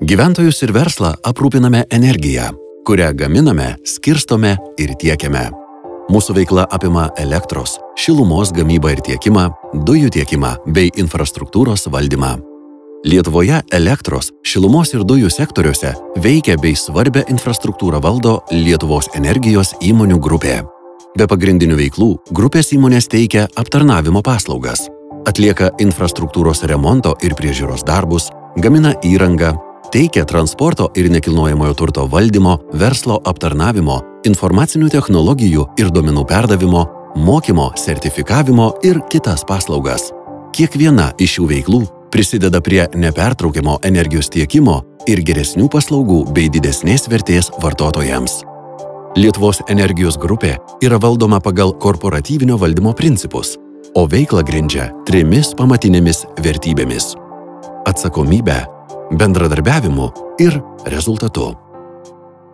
Gyventojus ir verslą aprūpiname energiją, kurią gaminame, skirstome ir tiekiame. Mūsų veikla apima elektros, šilumos gamybą ir tiekimą, dujų tiekimą bei infrastruktūros valdymą. Lietuvoje elektros, šilumos ir dujų sektoriuose veikia bei svarbę infrastruktūrą valdo Lietuvos energijos įmonių grupė. Be pagrindinių veiklų, grupės įmonės teikia aptarnavimo paslaugas, atlieka infrastruktūros remonto ir priežiūros darbus, gamina įrangą, teikia transporto ir nekilnojamojo turto valdymo, verslo aptarnavimo, informacinių technologijų ir duomenų perdavimo, mokymo, sertifikavimo ir kitas paslaugas. Kiekviena iš šių veiklų prisideda prie nepertraukiamo energijos tiekimo ir geresnių paslaugų bei didesnės vertės vartotojams. Lietuvos energijos grupė yra valdoma pagal korporatyvinio valdymo principus, o veiklą grindžia 3 pamatinėmis vertybėmis – atsakomybė, bendradarbiavimu ir rezultatu.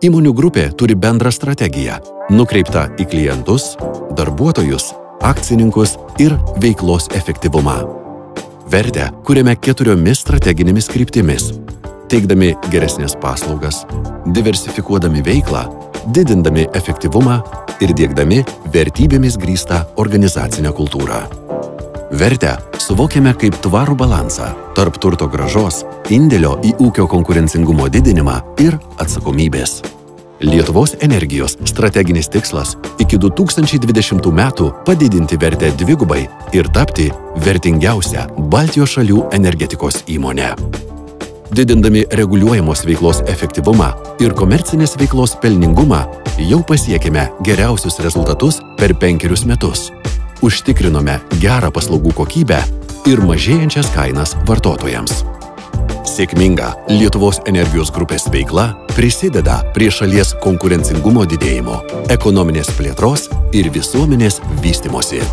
Įmonių grupė turi bendrą strategiją, nukreiptą į klientus, darbuotojus, akcininkus ir veiklos efektyvumą. Vertę kuriame 4 strateginėmis kryptimis, teikdami geresnės paslaugas, diversifikuodami veiklą, didindami efektyvumą ir diegdami vertybėmis grįstą organizacinę kultūrą. Vertę suvokiame kaip tvarų balansą tarp turto grąžos, indėlio į ūkio konkurencingumo didinimą ir atsakomybės. Lietuvos energijos strateginis tikslas iki 2020 metų padidinti vertę 2 ir tapti vertingiausia Baltijos šalių energetikos įmonė. Didindami reguliuojamos veiklos efektyvumą ir komercinės veiklos pelningumą jau pasiekėme geriausius rezultatus per 5 metus. Užtikrinome gerą paslaugų kokybę ir mažėjančias kainas vartotojams. Sėkminga Lietuvos energijos grupės veikla prisideda prie šalies konkurencingumo didėjimo, ekonominės plėtros ir visuomenės vystymosi.